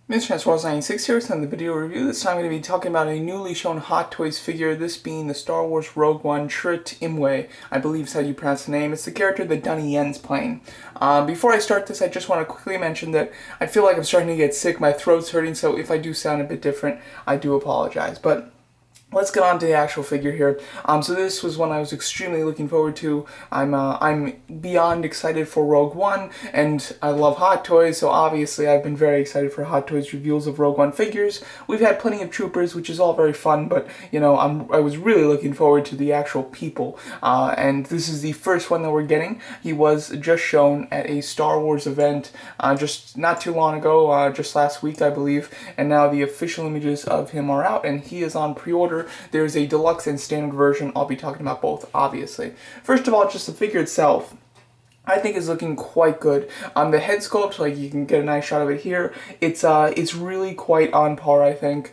Mr. Transformers 96 here with another video review. This time I'm going to be talking about a newly shown Hot Toys figure, this being the Star Wars Rogue One Chirrut Imwe, I believe is how you pronounce the name. It's the character that Donnie Yen's playing. Before I start this, I just want to quickly mention that I feel like I'm starting to get sick, my throat's hurting, so if I do sound a bit different, I do apologize. But let's get on to the actual figure here. So this was one I was extremely looking forward to. I'm beyond excited for Rogue One, and I love Hot Toys, so obviously I've been very excited for Hot Toys reveals of Rogue One figures. We've had plenty of Troopers, which is all very fun, but you know, I was really looking forward to the actual people. And this is the first one that we're getting. He was just shown at a Star Wars event just not too long ago, just last week I believe, and now the official images of him are out, and he is on pre-order. There's a deluxe and standard version. I'll be talking about both, obviously. First of all, just the figure itself, I think is looking quite good. The head sculpt, like you can get a nice shot of it here. It's really quite on par, I think.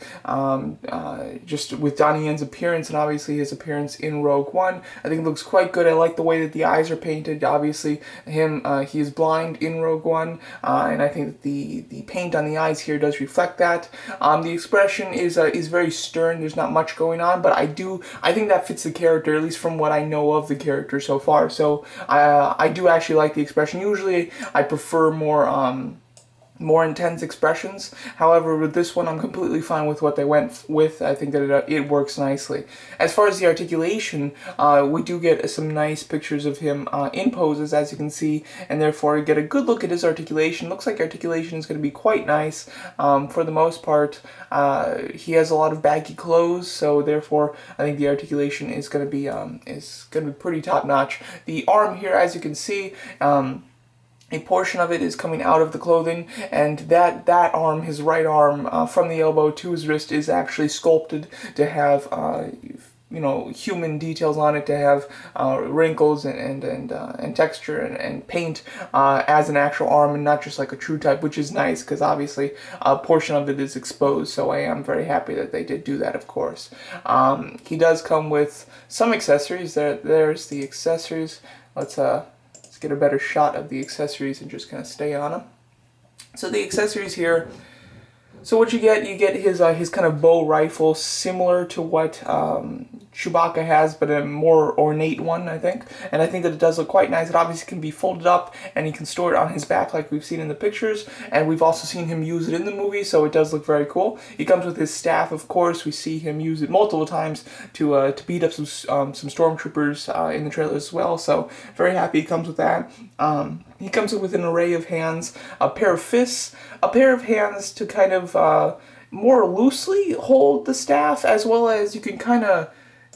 Just with Donnie Yen's appearance and obviously his appearance in Rogue One, I think it looks quite good. I like the way that the eyes are painted. Obviously, he is blind in Rogue One, and I think that the paint on the eyes here does reflect that. The expression is very stern. There's not much going on, but I think that fits the character, at least from what I know of the character so far. So I do actually like the expression. Usually I prefer more intense expressions. However, with this one, I'm completely fine with what they went with. I think that it works nicely. As far as the articulation, we do get some nice pictures of him in poses, as you can see, and therefore get a good look at his articulation. Looks like articulation is going to be quite nice for the most part. He has a lot of baggy clothes, so therefore I think the articulation is going to be pretty top notch. The arm here, as you can see, a portion of it is coming out of the clothing, and that arm, his right arm, from the elbow to his wrist, is actually sculpted to have human details on it, to have wrinkles and texture and paint as an actual arm, and not just like a true type, which is nice because obviously a portion of it is exposed. So I am very happy that they did do that. Of course, he does come with some accessories. There's the accessories. Let's get a better shot of the accessories and just kind of stay on them. So the accessories here, so what you get his kind of bow rifle, similar to what Chewbacca has, but a more ornate one, I think. And I think that it does look quite nice. It obviously can be folded up, and he can store it on his back like we've seen in the pictures. And we've also seen him use it in the movie, so it does look very cool. He comes with his staff, of course. We see him use it multiple times to beat up some stormtroopers in the trailer as well. So very happy he comes with that. He comes with an array of hands, a pair of fists, a pair of hands to kind of more loosely hold the staff, as well as you can kind of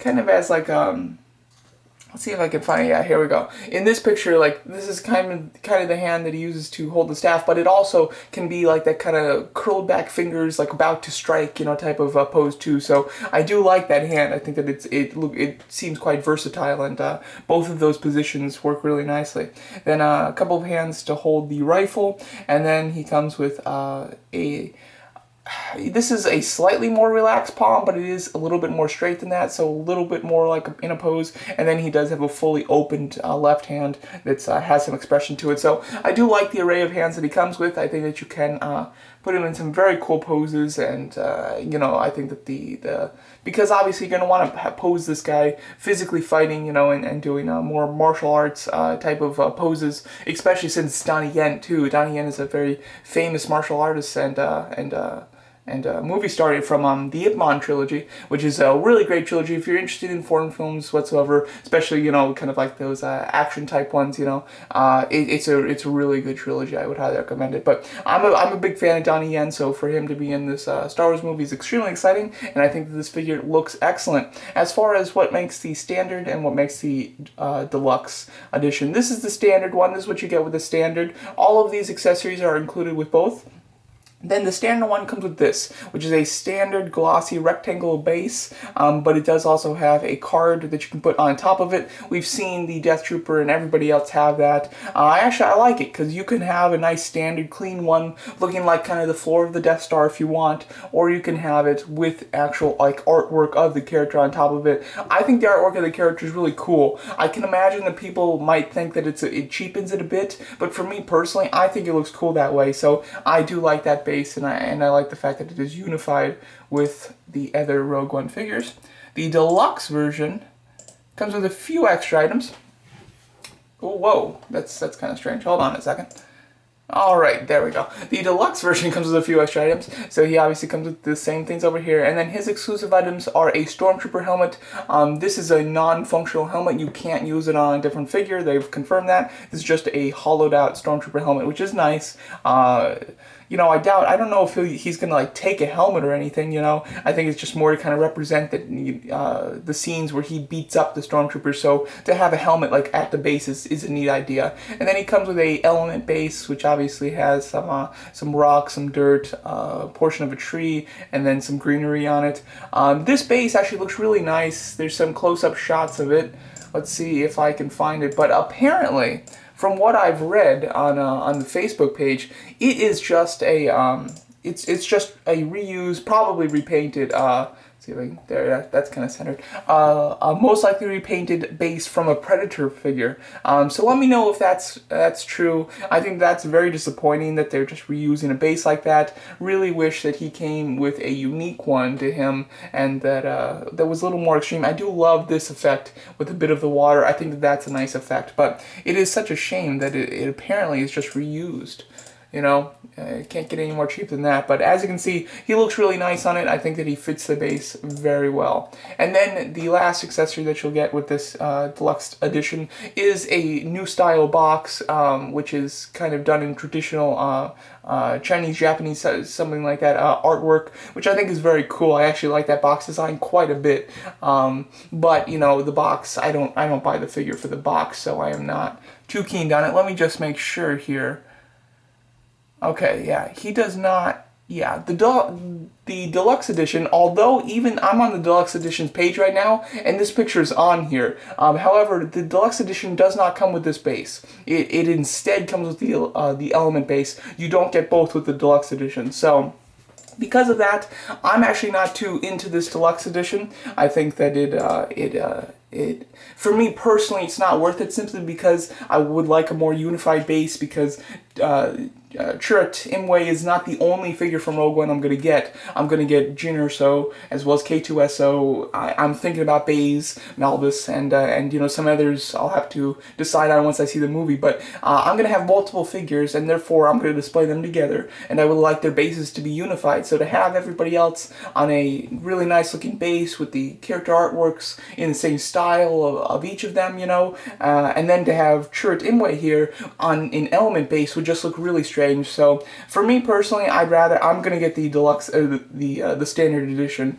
as like let's see if I can find, yeah, here we go. In this picture, like, this is kind of the hand that he uses to hold the staff, but it also can be like that kind of curled back fingers, like about to strike, type of pose too. So I do like that hand. I think that it seems quite versatile, and both of those positions work really nicely. Then a couple of hands to hold the rifle, and then he comes with this is a slightly more relaxed palm, but it is a little bit more straight than that, so a little bit more like in a pose. And then he does have a fully opened left hand that has some expression to it. So I do like the array of hands that he comes with. I think that you can put him in some very cool poses, and I think that because obviously you're going to want to pose this guy physically fighting, and doing more martial arts type of poses, especially since Donnie Yen too. Donnie Yen is a very famous martial artist and movie star from the Ip Man trilogy, which is a really great trilogy. If you're interested in foreign films whatsoever, especially kind of like those action type ones, it's a really good trilogy. I would highly recommend it. But I'm a big fan of Donnie Yen, so for him to be in this Star Wars movie is extremely exciting, and I think that this figure looks excellent. As far as what makes the standard and what makes the deluxe edition, this is the standard one. This is what you get with the standard. All of these accessories are included with both. Then the standard one comes with this, which is a standard glossy rectangle base, but it does also have a card that you can put on top of it. We've seen the Death Trooper and everybody else have that. Actually, I like it because you can have a nice standard clean one looking like kind of the floor of the Death Star if you want, or you can have it with actual like artwork of the character on top of it. I think the artwork of the character is really cool. I can imagine that people might think that it cheapens it a bit, but for me personally, I think it looks cool that way, so I do like that base. base, and I like the fact that it is unified with the other Rogue One figures. The deluxe version comes with a few extra items. Oh, whoa, that's kind of strange. Hold on a second. Alright, there we go. The deluxe version comes with a few extra items, so he obviously comes with the same things over here, and then his exclusive items are a Stormtrooper helmet. This is a non-functional helmet. You can't use it on a different figure. They've confirmed that. This is just a hollowed out Stormtrooper helmet, which is nice. You know, I don't know if he's gonna like take a helmet or anything, you know. I think it's just more to kind of represent the scenes where he beats up the Stormtroopers, so to have a helmet like at the base is a neat idea. And then he comes with a element base, which obviously has some rocks, some dirt, portion of a tree, and then some greenery on it. This base actually looks really nice. There's some close-up shots of it. Let's see if I can find it, but apparently, from what I've read on the Facebook page, it is just a it's just a reused, probably repainted. See if I can, there, that's kind of centered. A most likely repainted base from a Predator figure. So let me know if that's true. I think that's very disappointing that they're just reusing a base like that. Really wish that he came with a unique one to him, and that that was a little more extreme. I do love this effect with a bit of the water. I think that that's a nice effect, but it is such a shame that it apparently is just reused. You know, can't get any more cheap than that. But as you can see, he looks really nice on it. I think that he fits the base very well. And then the last accessory that you'll get with this deluxe edition is a new style box, which is kind of done in traditional Chinese, Japanese, something like that artwork, which I think is very cool. I actually like that box design quite a bit. But you know, the box, I don't buy the figure for the box, so I am not too keen on it. Let me just make sure here. Okay, yeah, he does not. Yeah, the deluxe edition, although even I'm on the deluxe edition's page right now, and this picture is on here. However, the deluxe edition does not come with this base. It instead comes with the element base. You don't get both with the deluxe edition. So because of that, I'm actually not too into this deluxe edition. I think that for me personally, it's not worth it, simply because I would like a more unified base, because Chirrut Imwe is not the only figure from Rogue One I'm going to get. I'm going to get Jyn Erso, as well as K2SO. I'm thinking about Baze, Malbus, and you know, some others I'll have to decide on once I see the movie. But I'm going to have multiple figures, and therefore I'm going to display them together, and I would like their bases to be unified. So to have everybody else on a really nice looking base with the character artworks in the same style of each of them, you know, and then to have Chirrut Imwe here on an element base would just look really strange. So for me personally, I'm gonna get the deluxe, the standard edition,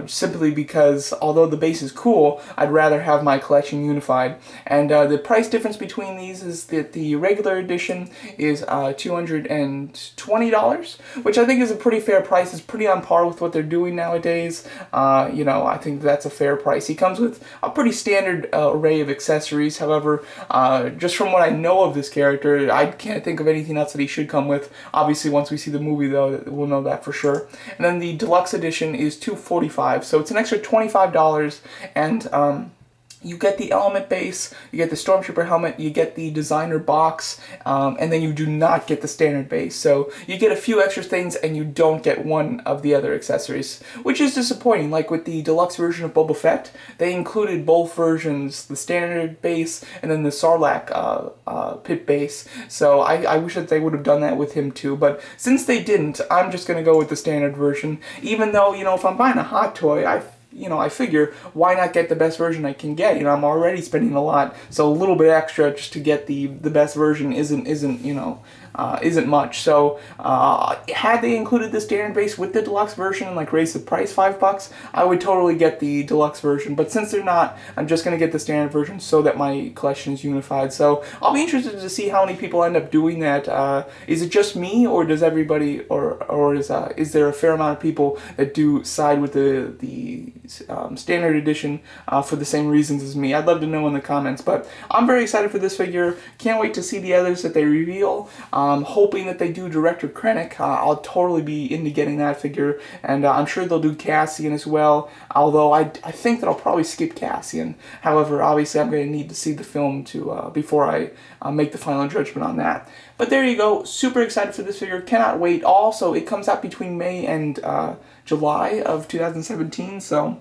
simply because although the base is cool, I'd rather have my collection unified. And the price difference between these is that the regular edition is $220, which I think is a pretty fair price. It's pretty on par with what they're doing nowadays. You know, I think that's a fair price. He comes with a pretty standard array of accessories. However, just from what I know of this character, I can't think of anything else that he should come with. Obviously, once we see the movie, though, we'll know that for sure. And then the deluxe edition is $245, so it's an extra $25, and you get the element base, you get the Stormtrooper helmet, you get the designer box, and then you do not get the standard base. So you get a few extra things and you don't get one of the other accessories, which is disappointing. Like with the deluxe version of Boba Fett, they included both versions, the standard base and then the Sarlacc pit base. So I wish that they would have done that with him too, but since they didn't, I'm just going to go with the standard version, even though, you know, if I'm buying a hot toy, I figure, why not get the best version I can get? You know, I'm already spending a lot, so a little bit extra just to get the best version isn't much. So had they included the standard base with the deluxe version and like raised the price $5, I would totally get the deluxe version. But since they're not, I'm just gonna get the standard version so that my collection is unified. So I'll be interested to see how many people end up doing that. Is it just me, or does everybody, or is there a fair amount of people that do side with the standard edition for the same reasons as me. I'd love to know in the comments, but I'm very excited for this figure. Can't wait to see the others that they reveal. Hoping that they do Director Krennic. I'll totally be into getting that figure, and I'm sure they'll do Cassian as well, although I think that I'll probably skip Cassian. However, obviously I'm going to need to see the film to before I make the final judgment on that. But there you go. Super excited for this figure. Cannot wait. Also, it comes out between May and July of 2017, so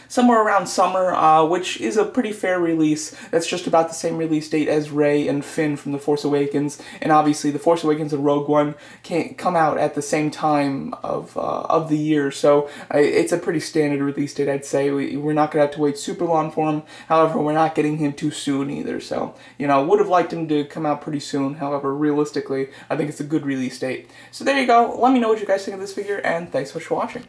somewhere around summer, which is a pretty fair release. That's just about the same release date as Rey and Finn from The Force Awakens, and obviously The Force Awakens and Rogue One can't come out at the same time of the year, so it's a pretty standard release date, I'd say. We're not going to have to wait super long for him. However, we're not getting him too soon either, so, you know, would have liked him to come out pretty soon. However, realistically, I think it's a good release date. So there you go. Let me know what you guys think of this figure, and thanks so much for watching.